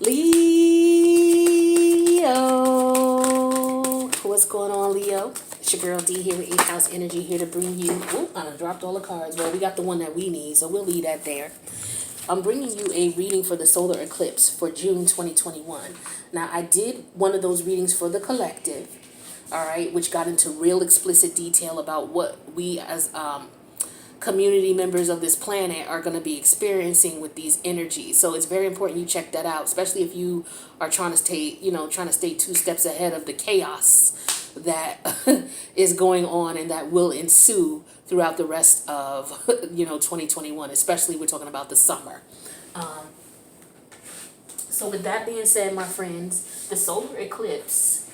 Leo. What's going on, Leo? It's your girl D here with 8th House Energy, here to bring you... Oh, I dropped all the cards. Well, we got the one that we need, so we'll leave that there. I'm bringing you a reading for the solar eclipse for June 2021. Now, I did one of those readings for the collective, all right, which got into real explicit detail about what we as community members of this planet are going to be experiencing with these energies. So it's very important you check that out, especially if you are trying to stay, trying to stay 2 steps ahead of the chaos that is going on and that will ensue throughout the rest of 2021, especially we're talking about the summer. So with that being said, my friends, the solar eclipse,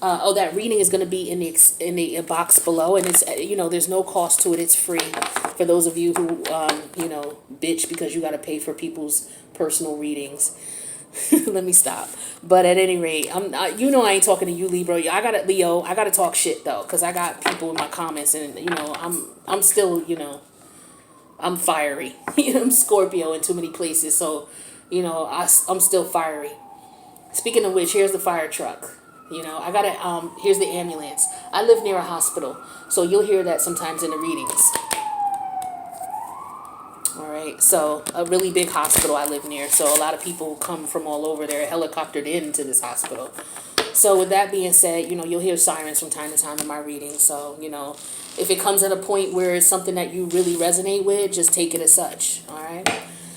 that reading is going to be in the box below, and it's there's no cost to it. It's free for those of you who bitch because you got to pay for people's personal readings. Let me stop. But at any rate, I ain't talking to you, Libra. I gotta talk shit though, because I got people in my comments, and I'm still I'm fiery. I'm Scorpio in too many places, so I'm still fiery. Speaking of which, here's the fire truck. I gotta here's the ambulance. I live near a hospital, so you'll hear that sometimes in the readings. All right, so a really big hospital I live near, so a lot of people come from all over. They're helicoptered into this hospital. So with that being said, you'll hear sirens from time to time in my reading. So, if it comes at a point where it's something that you really resonate with, just take it as such. All right.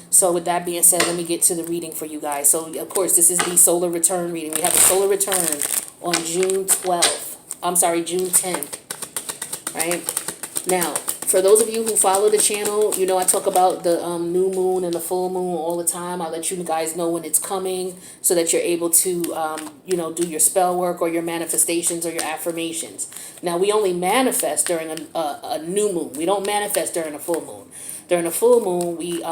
So with that being said, let me get to the reading for you guys. So, of course, this is the solar return reading. We have a solar return on June 12th. I'm sorry, June 10th. Right? Now, for those of you who follow the channel, I talk about the new moon and the full moon all the time. I'll let you guys know when it's coming so that you're able to, do your spell work or your manifestations or your affirmations. Now, we only manifest during a new moon. We don't manifest during a full moon. During a full moon, we...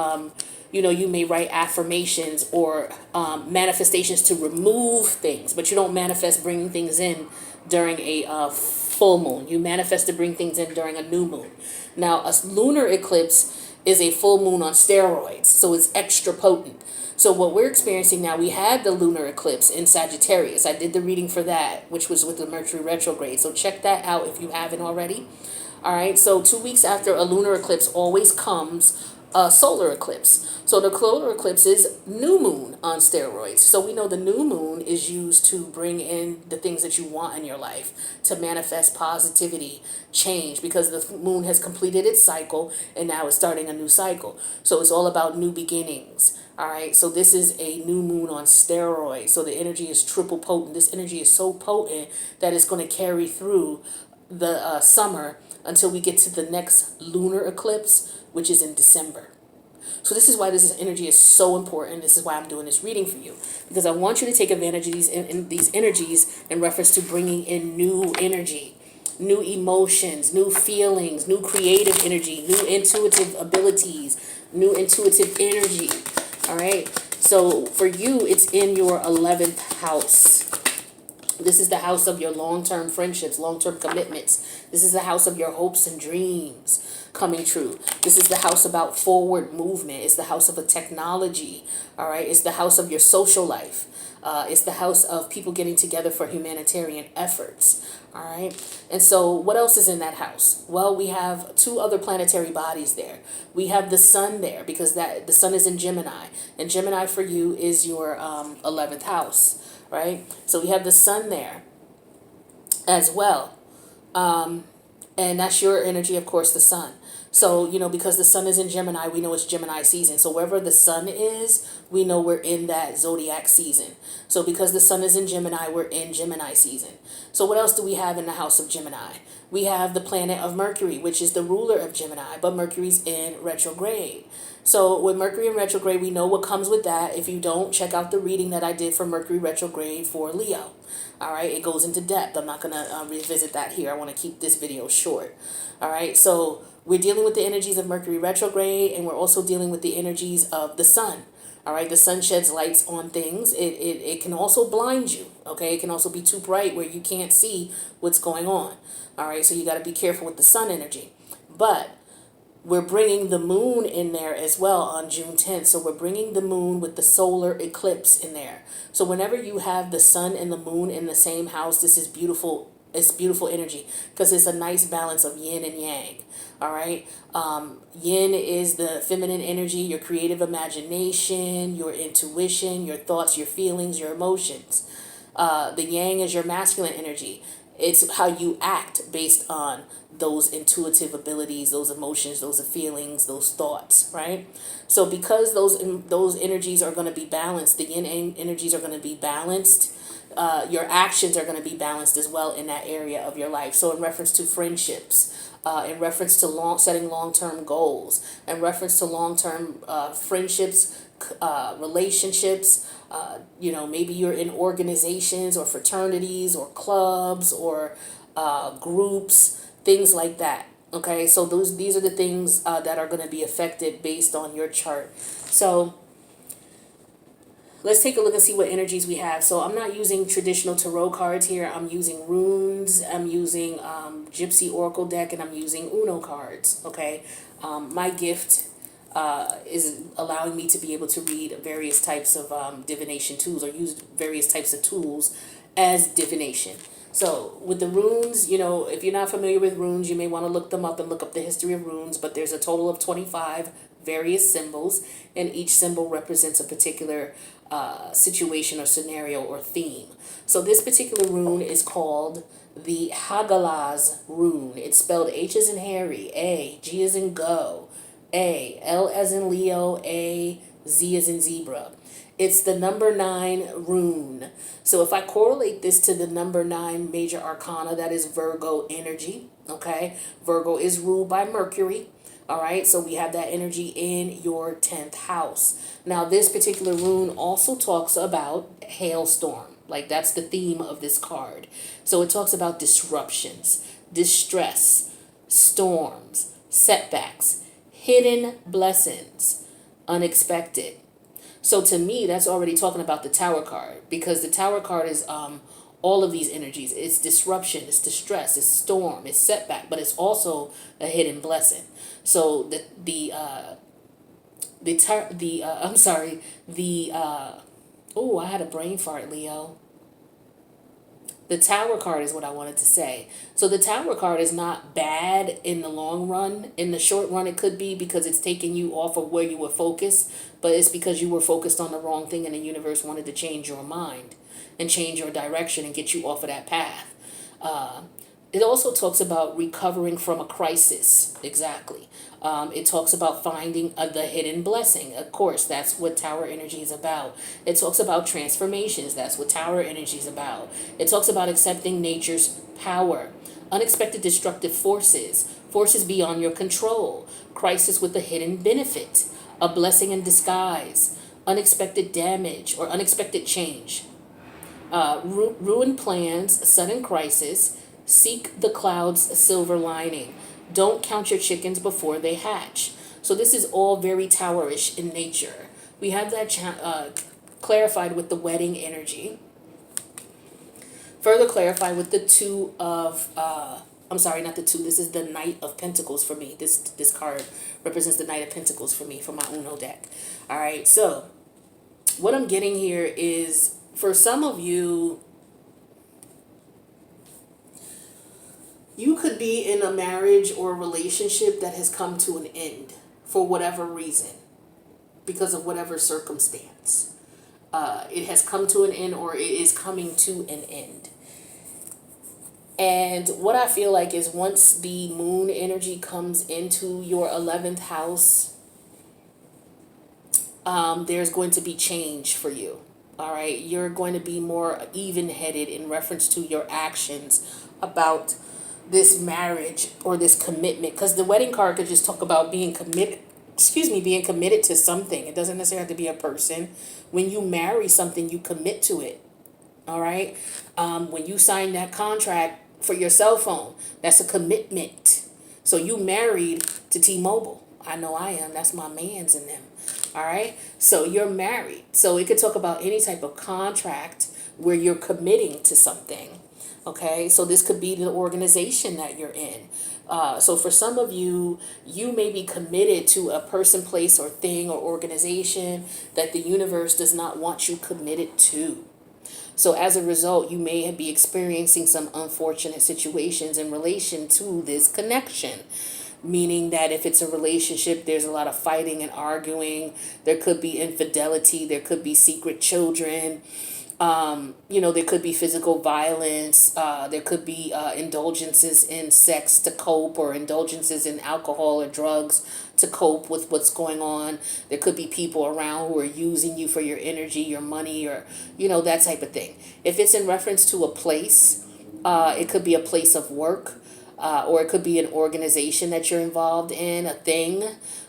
you may write affirmations or manifestations to remove things, but you don't manifest bringing things in during a full moon. You manifest to bring things in during a new moon. Now, a lunar eclipse is a full moon on steroids, so it's extra potent. So what we're experiencing now, we had the lunar eclipse in Sagittarius. I did the reading for that, which was with the Mercury Retrograde. So check that out if you haven't already. All right, so 2 weeks after a lunar eclipse always comes a solar eclipse. So the solar eclipse is new moon on steroids. So we know the new moon is used to bring in the things that you want in your life, to manifest positivity, change, because the moon has completed its cycle and now it's starting a new cycle. So it's all about new beginnings. All right, so this is a new moon on steroids. So the energy is triple potent. This energy is so potent that it's going to carry through the summer until we get to the next lunar eclipse, which is in December. So this is why this energy is so important. This is why I'm doing this reading for you, because I want you to take advantage of these energies in reference to bringing in new energy, new emotions, new feelings, new creative energy, new intuitive abilities, new intuitive energy. All right. So for you, it's in your 11th house. This is the house of your long-term friendships, long-term commitments. This is the house of your hopes and dreams coming true. This is the house about forward movement. It's the house of a technology. All right. It's the house of your social life. It's the house of people getting together for humanitarian efforts. All right. And so what else is in that house? Well, we have 2 other planetary bodies there. We have the sun there because the sun is in Gemini. And Gemini for you is your 11th house. Right. So we have the sun there as well. And that's your energy, of course, the sun. So, because the sun is in Gemini, we know it's Gemini season. So wherever the sun is, we know we're in that zodiac season. So because the sun is in Gemini, we're in Gemini season. So what else do we have in the house of Gemini? We have the planet of Mercury, which is the ruler of Gemini, but Mercury's in retrograde. So with Mercury in retrograde, we know what comes with that. If you don't, check out the reading that I did for Mercury retrograde for Leo. All right, it goes into depth. I'm not going to revisit that here. I want to keep this video short. All right, so we're dealing with the energies of Mercury retrograde, and we're also dealing with the energies of the sun. All right, the sun sheds lights on things. It can also blind you. Okay, it can also be too bright where you can't see what's going on. All right, so you got to be careful with the sun energy. But we're bringing the moon in there as well on June 10th. So we're bringing the moon with the solar eclipse in there. So whenever you have the sun and the moon in the same house, this is beautiful. It's beautiful energy because it's a nice balance of yin and yang. All right. Yin is the feminine energy, your creative imagination, your intuition, your thoughts, your feelings, your emotions. The yang is your masculine energy. It's how you act based on those intuitive abilities, those emotions, those feelings, those thoughts, right? So because those energies are going to be balanced, the yin energies are going to be balanced. Your actions are going to be balanced as well in that area of your life. So in reference to friendships, in reference to setting long-term goals, in reference to long-term friendships, relationships, maybe you're in organizations or fraternities or clubs or groups, things like that. Okay, so these are the things that are going to be affected based on your chart. So let's take a look and see what energies we have. So I'm not using traditional tarot cards here. I'm using runes. I'm using Gypsy Oracle deck, and I'm using Uno cards. Okay, my gift is allowing me to be able to read various types of divination tools, or use various types of tools as divination. So with the runes, if you're not familiar with runes, you may want to look them up and look up the history of runes, but there's a total of 25 various symbols, and each symbol represents a particular situation or scenario or theme. So this particular rune is called the Hagalaz rune. It's spelled H as in Harry, A, G as in go, A, L as in Leo, A, Z as in zebra. It's the number 9 rune. So if I correlate this to the number 9 major arcana, that is Virgo energy. Okay, Virgo is ruled by Mercury. All right, so we have that energy in your 10th house. Now, this particular rune also talks about hailstorm. Like, that's the theme of this card. So it talks about disruptions, distress, storms, setbacks, hidden blessings, unexpected. So to me, that's already talking about the Tower card, because the Tower card is all of these energies. It's disruption, it's distress, it's storm, it's setback, but it's also a hidden blessing. So I had a brain fart, Leo. The Tower card is what I wanted to say. So the Tower card is not bad in the long run. In the short run, it could be because it's taking you off of where you were focused, but it's because you were focused on the wrong thing and the universe wanted to change your mind and change your direction and get you off of that path. It also talks about recovering from a crisis. Exactly. It talks about finding the hidden blessing. Of course, that's what Tower energy is about. It talks about transformations. That's what Tower energy is about. It talks about accepting nature's power, unexpected destructive forces, forces beyond your control, crisis with a hidden benefit, a blessing in disguise, unexpected damage or unexpected change, ruined plans, sudden crisis, seek the cloud's silver lining. Don't count your chickens before they hatch. So this is all very towerish in nature. We have that clarified with the wedding energy. Further clarified with the two of, not the two. This is the Knight of Pentacles for me. This card represents the Knight of Pentacles for me, for my Uno deck. All right, so what I'm getting here is, for some of you, you could be in a marriage or a relationship that has come to an end for whatever reason, because of whatever circumstance. It has come to an end, or it is coming to an end. And what I feel like is, once the moon energy comes into your 11th house, there's going to be change for you. All right, you're going to be more even-headed in reference to your actions about this marriage or this commitment, because the wedding card could just talk about being committed to something. It doesn't necessarily have to be a person. When you marry something, you commit to it. All right, when you sign that contract for your cell phone, that's a commitment. So you married to T-Mobile. I know I am. That's my man's in them. All right, so you're married. So it could talk about any type of contract where you're committing to something. Okay, so this could be the organization that you're in. So for some of you, you may be committed to a person, place, or thing or organization that the universe does not want you committed to. So as a result, you may be experiencing some unfortunate situations in relation to this connection. Meaning that if it's a relationship, there's a lot of fighting and arguing. There could be infidelity. There could be secret children. There could be physical violence. There could be indulgences in sex to cope, or indulgences in alcohol or drugs to cope with what's going on. There could be people around who are using you for your energy, your money, or, that type of thing. If it's in reference to a place, it could be a place of work. Or it could be an organization that you're involved in, a thing.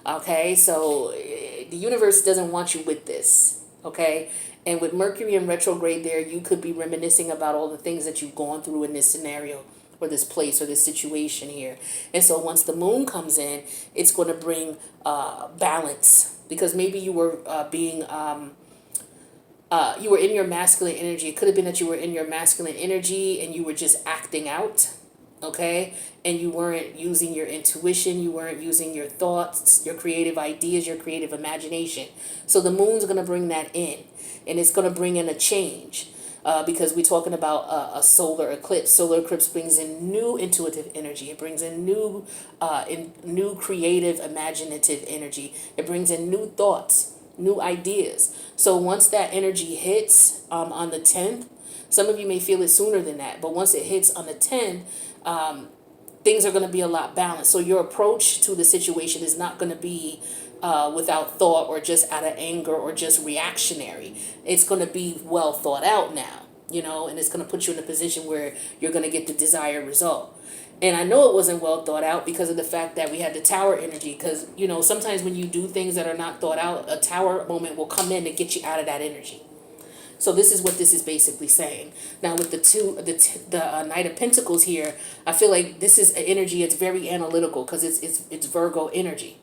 Okay, so the universe doesn't want you with this. Okay, and with Mercury in retrograde there, you could be reminiscing about all the things that you've gone through in this scenario, or this place, or this situation here. And so once the moon comes in, it's going to bring balance, because maybe you were you were in your masculine energy. It could have been that you were in your masculine energy and you were just acting out. Okay, and you weren't using your intuition, you weren't using your thoughts, your creative ideas, your creative imagination. So the moon's going to bring that in, and it's going to bring in a change, because we're talking about a solar eclipse. Solar eclipse brings in new intuitive energy. It brings in new creative, imaginative energy. It brings in new thoughts, new ideas. So once that energy hits on the 10th, some of you may feel it sooner than that, but once it hits on the 10th, things are going to be a lot balanced. So your approach to the situation is not going to be without thought, or just out of anger, or just reactionary. It's going to be well thought out now, and it's going to put you in a position where you're going to get the desired result. And I know it wasn't well thought out because of the fact that we had the tower energy. Because, sometimes when you do things that are not thought out, a tower moment will come in to get you out of that energy. So this is what this is basically saying. Now with the Knight of Pentacles here, I feel like this is an energy. It's very analytical because it's Virgo energy.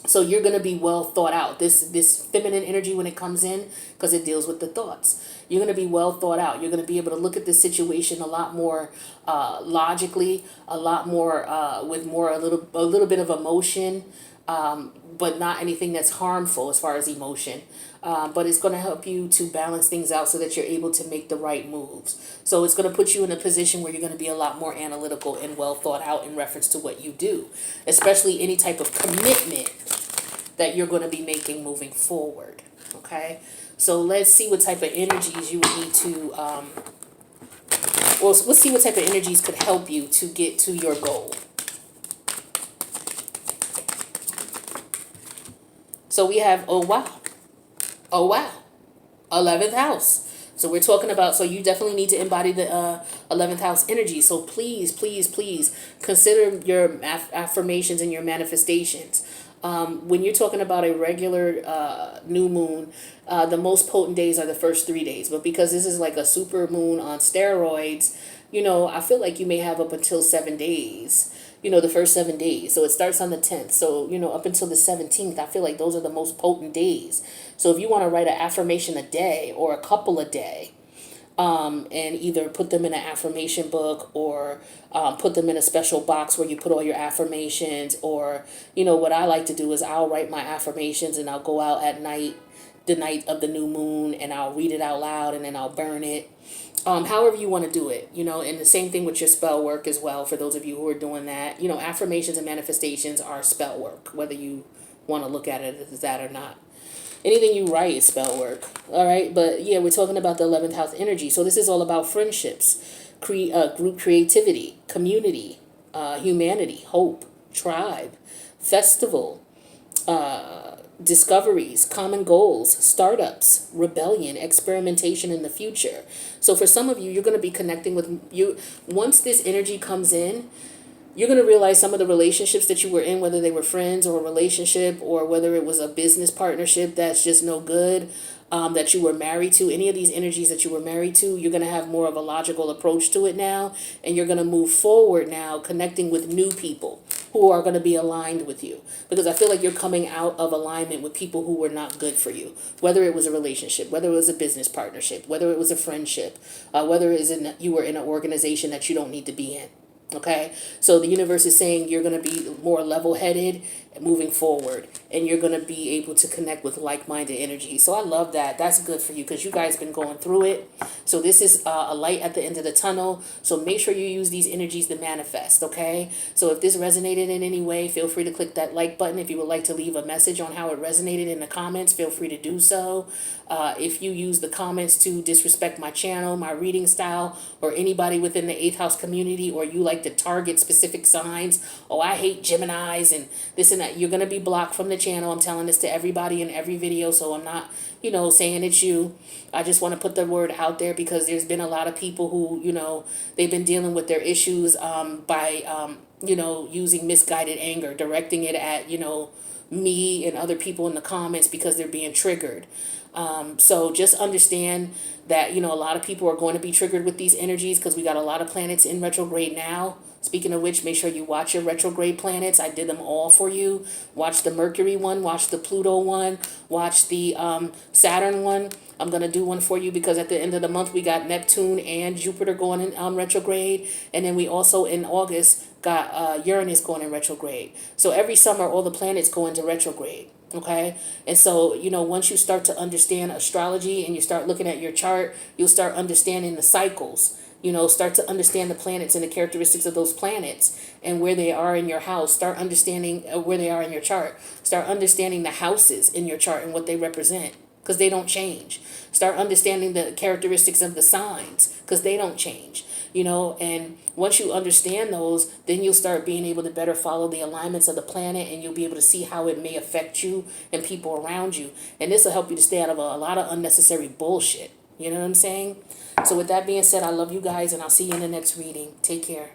So you're going to be well thought out. This feminine energy, when it comes in, because it deals with the thoughts, you're going to be well thought out. You're going to be able to look at this situation a lot more logically, a lot more with more a little bit of emotion, but not anything that's harmful as far as emotion. But it's going to help you to balance things out so that you're able to make the right moves. So it's going to put you in a position where you're going to be a lot more analytical and well thought out in reference to what you do, especially any type of commitment that you're going to be making moving forward. Okay, so let's see what type of energies you would need to, let's see what type of energies could help you to get to your goal. So we have, oh wow, 11th house. So we're talking about, so you definitely need to embody the 11th house energy. So please, please, please consider your affirmations and your manifestations. When you're talking about a regular new moon, the most potent days are the first 3 days. But because this is like a super moon on steroids, I feel like you may have up until 7 days. The first 7 days. So it starts on the 10th. So, up until the 17th, I feel like those are the most potent days. So if you want to write an affirmation a day or a couple a day, and either put them in an affirmation book, or put them in a special box where you put all your affirmations, or, what I like to do is I'll write my affirmations and I'll go out at night, the night of the new moon, and I'll read it out loud and then I'll burn it. However you want to do it, and the same thing with your spell work as well. For those of you who are doing that, affirmations and manifestations are spell work, whether you want to look at it as that or not. Anything you write is spell work. All right. But yeah, we're talking about the 11th house energy. So this is all about friendships, group creativity, community, humanity, hope, tribe, festival, discoveries, common goals, startups, rebellion, experimentation in the future. So for some of you, you're going to be connecting with you. Once this energy comes in, you're going to realize some of the relationships that you were in, whether they were friends or a relationship, or whether it was a business partnership that's just no good, that you were married to, any of these energies that you were married to, you're going to have more of a logical approach to it now. And you're going to move forward now, connecting with new people who are going to be aligned with you. Because I feel like you're coming out of alignment with people who were not good for you. Whether it was a relationship, whether it was a business partnership, whether it was a friendship, whether it is you were in an organization that you don't need to be in. Okay, so the universe is saying you're going to be more level-headed moving forward, and you're going to be able to connect with like-minded energy. So I love that. That's good for you because you guys been going through it. So this is a light at the end of the tunnel. So make sure you use these energies to manifest. Okay, so if this resonated in any way, feel free to click that like button. If you would like to leave a message on how it resonated in the comments, feel free to do so. If you use the comments to disrespect my channel, my reading style, or anybody within the 8th house community, or you like to target specific signs, oh, I hate Geminis and this and that, you're going to be blocked from the channel. I'm telling this to everybody in every video, so I'm not, saying it's you. I just want to put the word out there because there's been a lot of people who, they've been dealing with their issues by, using misguided anger, directing it at, me and other people in the comments because they're being triggered. So just understand that, a lot of people are going to be triggered with these energies because we got a lot of planets in retrograde now. Speaking of which, make sure you watch your retrograde planets. I did them all for you. Watch the Mercury one, watch the Pluto one, watch the Saturn one. I'm going to do one for you because at the end of the month, we got Neptune and Jupiter going in retrograde. And then we also, in August, got Uranus going in retrograde. So every summer, all the planets go into retrograde. Okay. And so, once you start to understand astrology and you start looking at your chart, you'll start understanding the cycles. Start to understand the planets and the characteristics of those planets and where they are in your house. Start understanding where they are in your chart. Start understanding the houses in your chart and what they represent because they don't change. Start understanding the characteristics of the signs because they don't change. And once you understand those, then you'll start being able to better follow the alignments of the planet, and you'll be able to see how it may affect you and people around you. And this will help you to stay out of a lot of unnecessary bullshit. You know what I'm saying? So with that being said, I love you guys, and I'll see you in the next reading. Take care.